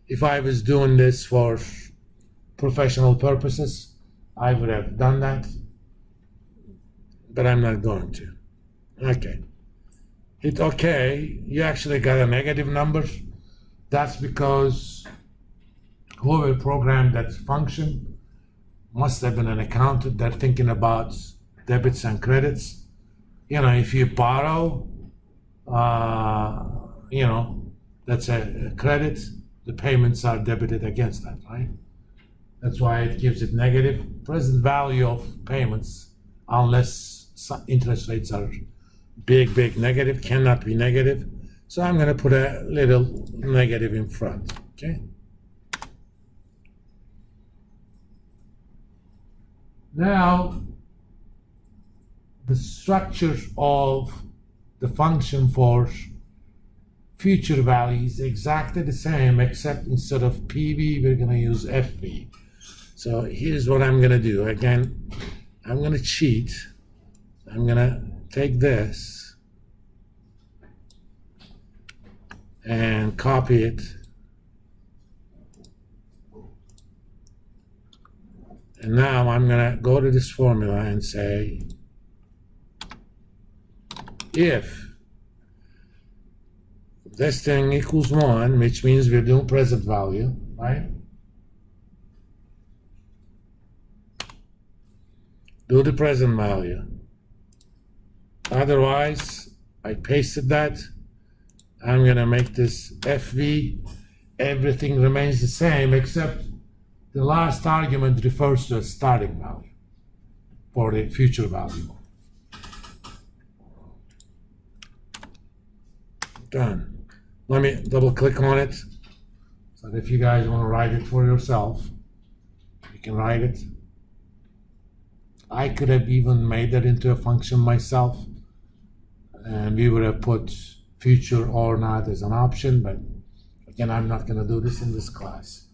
If I was doing this for professional purposes, I would have done that, but I'm not going to. Okay. Hit OK. You actually got a negative number. That's because whoever programmed that function must have been an accountant. They're thinking about debits and credits. You know, if you borrow, you know, that's a credit. The payments are debited against that, right? That's why it gives it negative present value of payments, unless interest rates are big negative, cannot be negative. So I'm going to put a little negative in front, okay? Now, the structure of the function for future value is exactly the same, except instead of PV, we're going to use FV. So here's what I'm going to do. Again, I'm going to cheat. I'm going to take this and copy it. And now I'm going to go to this formula and say, if this thing equals 1, which means we're doing present value, right? Do the present value. Otherwise, I pasted that. I'm going to make this FV. Everything remains the same, except the last argument refers to a starting value for the future value. Done. Let me double click on it, so that if you guys want to write it for yourself, you can write it. I could have even made that into a function myself, and we would have put future or not as an option, but again, I'm not going to do this in this class.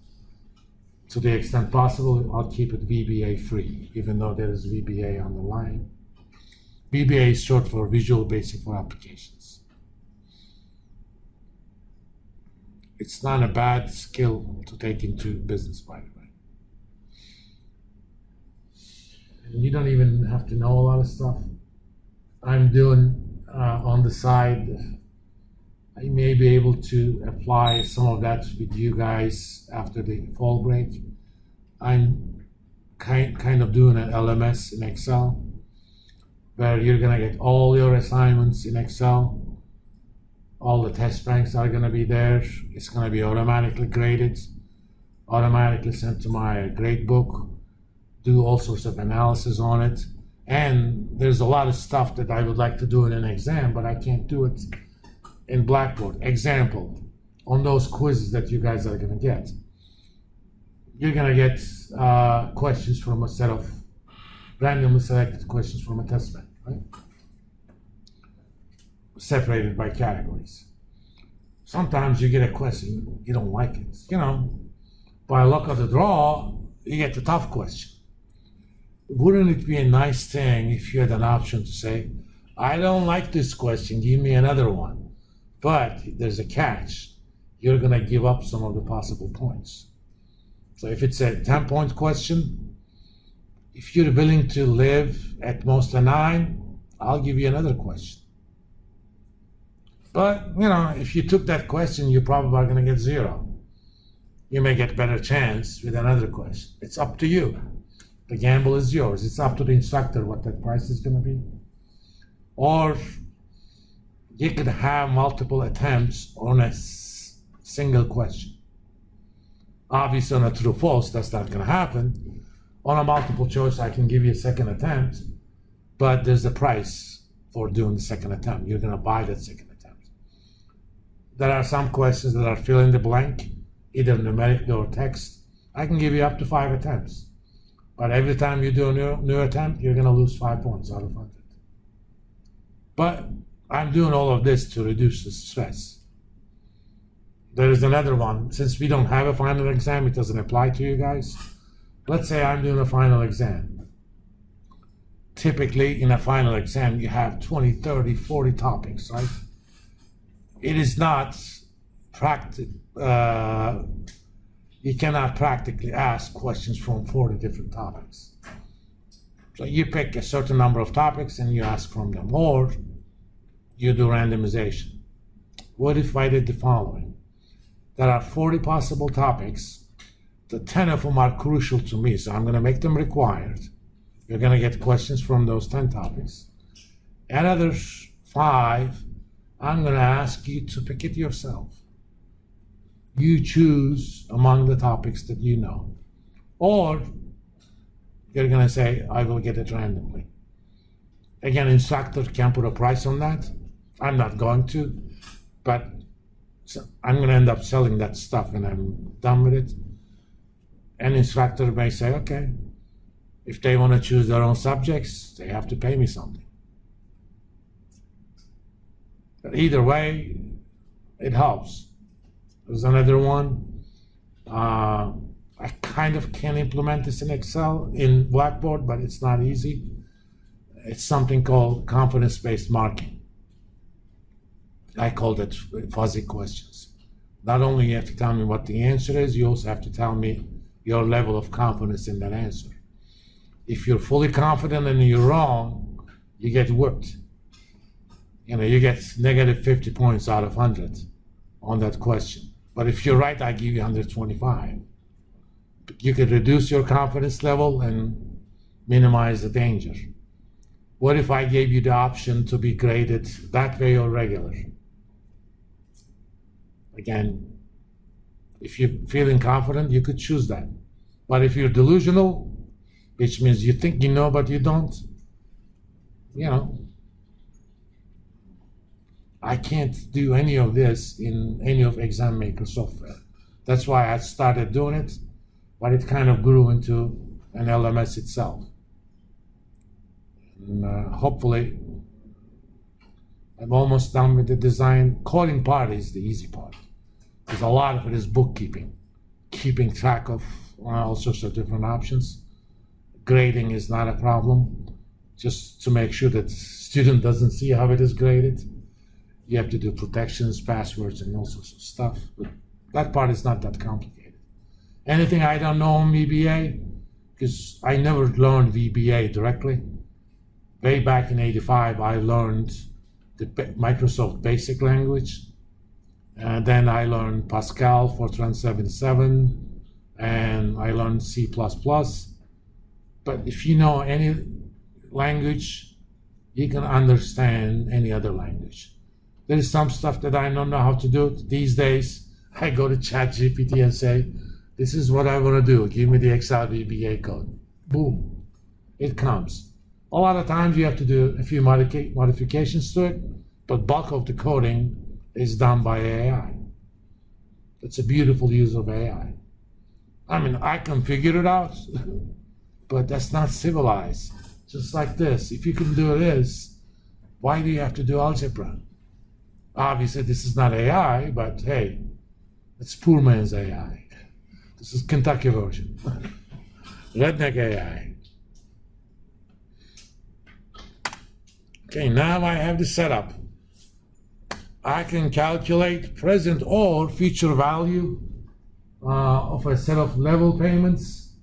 To the extent possible, I'll keep it VBA free, even though there is VBA on the line. VBA is short for Visual Basic for Applications. It's not a bad skill to take into business, by the way. And you don't even have to know a lot of stuff. I'm doing on the side, I may be able to apply some of that with you guys after the fall break. I'm kind of doing an LMS in Excel, where you're gonna get all your assignments in Excel. All the test banks are going to be there. It's going to be automatically graded, automatically sent to my grade book, do all sorts of analysis on it. And there's a lot of stuff that I would like to do in an exam, but I can't do it in Blackboard. Example, on those quizzes that you guys are going to get, you're going to get questions from a set of randomly selected questions from a test bank, right? Separated by categories. Sometimes you get a question, you don't like it. You know, by luck of the draw, you get the tough question. Wouldn't it be a nice thing if you had an option to say, I don't like this question, give me another one. But there's a catch. You're going to give up some of the possible points. So if it's a 10-point question, if you're willing to live at most a 9, I'll give you another question. But, you know, if you took that question, you probably are going to get 0. You may get a better chance with another question. It's up to you. The gamble is yours. It's up to the instructor what that price is going to be. Or you could have multiple attempts on a single question. Obviously, on a true-false, that's not going to happen. On a multiple choice, I can give you a second attempt, but there's a price for doing the second attempt. You're going to buy that second attempt. There are some questions that are fill in the blank, either numeric or text. I can give you up to 5 attempts. But every time you do a new attempt, you're going to lose 5 points out of 100. But I'm doing all of this to reduce the stress. There is another one. Since we don't have a final exam, it doesn't apply to you guys. Let's say I'm doing a final exam. Typically, in a final exam, you have 20, 30, 40 topics, right? It is not you cannot practically ask questions from 40 different topics. So you pick a certain number of topics and you ask from them, or you do randomization. What if I did the following? There are 40 possible topics. The 10 of them are crucial to me, so I'm going to make them required. You're going to get questions from those 10 topics. Another 5, I'm going to ask you to pick it yourself. You choose among the topics that you know. Or you're going to say, I will get it randomly. Again, instructor can put a price on that. I'm not going to, but I'm going to end up selling that stuff when I'm done with it. An instructor may say, okay, if they want to choose their own subjects, they have to pay me something. But either way, it helps. There's another one. I kind of can implement this in Excel, in Blackboard, but it's not easy. It's something called confidence-based marking. I call it fuzzy questions. Not only you have to tell me what the answer is, you also have to tell me your level of confidence in that answer. If you're fully confident and you're wrong, you get whipped. You get negative 50 points out of 100 on that question. But if you're right, I give you 125. You can reduce your confidence level and minimize the danger. What if I gave you the option to be graded that way or regular? Again, if you're feeling confident, you could choose that. But if you're delusional, which means you think you know but you don't, I can't do any of this in any of ExamMaker software. That's why I started doing it, but it kind of grew into an LMS itself. And hopefully, I'm almost done with the design. Coding part is the easy part, because a lot of it is bookkeeping, keeping track of all sorts of different options. Grading is not a problem, just to make sure that the student doesn't see how it is graded. You have to do protections, passwords, and all sorts of stuff. But that part is not that complicated. Anything I don't know on VBA, because I never learned VBA directly. Way back in '85, I learned the Microsoft Basic language. And then I learned Pascal, Fortran 77, and I learned C++. But if you know any language, you can understand any other language. There is some stuff that I don't know how to do. These days, I go to ChatGPT and say, this is what I want to do. Give me the Excel VBA code. Boom. It comes. A lot of times you have to do a few modifications to it, but bulk of the coding is done by AI. It's a beautiful use of AI. I mean, I can figure it out, but that's not civilized. Just like this. If you can do this, why do you have to do algebra? Obviously, this is not AI, but hey, it's poor man's AI. This is Kentucky version. Redneck AI. Okay, now I have the setup. I can calculate present or future value of a set of level payments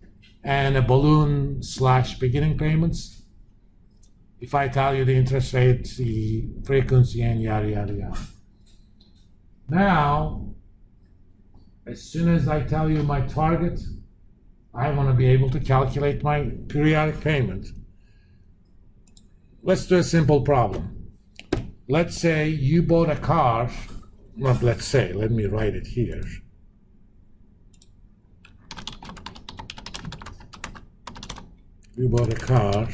and a balloon / beginning payments. If I tell you the interest rate, the frequency, and yada, yada, yada. Now, as soon as I tell you my target, I want to be able to calculate my periodic payment. Let's do a simple problem. Let's say you bought a car, not let's say, let me write it here. You bought a car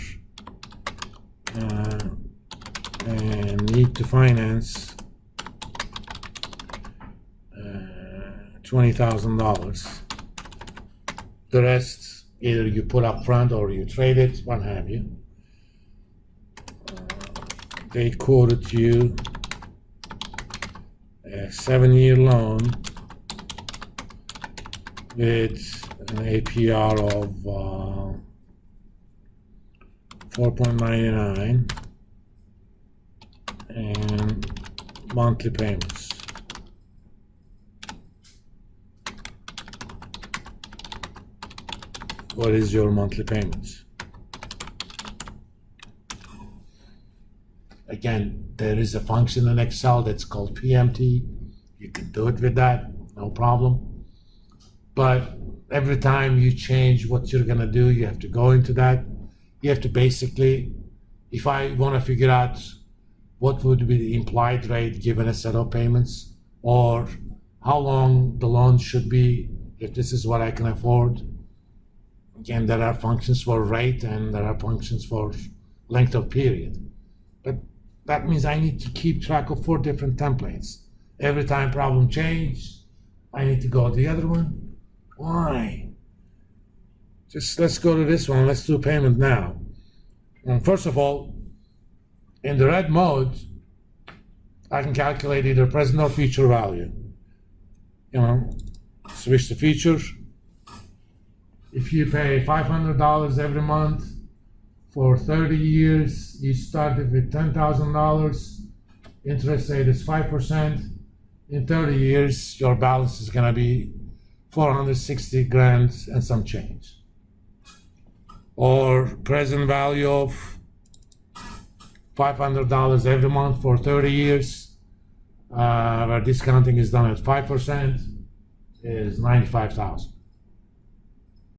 and need to finance $20,000. The rest, either you put up front or you trade it, what have you. They quoted you a 7-year loan with an APR of 4.99 and monthly payments. what is your monthly payments? Again, there is a function in Excel that's called PMT. You can do it with that, no problem. But every time you change what you're gonna do, you have to go into that. You have to basically, if I wanna figure out what would be the implied rate given a set of payments, or how long the loan should be, if this is what I can afford. Again, there are functions for rate and there are functions for length of period. But that means I need to keep track of 4 different templates. Every time problem change, I need to go to the other one. Why? Just let's go to this one. Let's do payment now. And first of all, in the red mode, I can calculate either present or future value. Switch to future. If you pay $500 every month for 30 years, you started with $10,000. Interest rate is 5%. In 30 years, your balance is going to be 460 grand and some change. Or present value of $500 every month for 30 years, where discounting is done at 5%, is $95,000.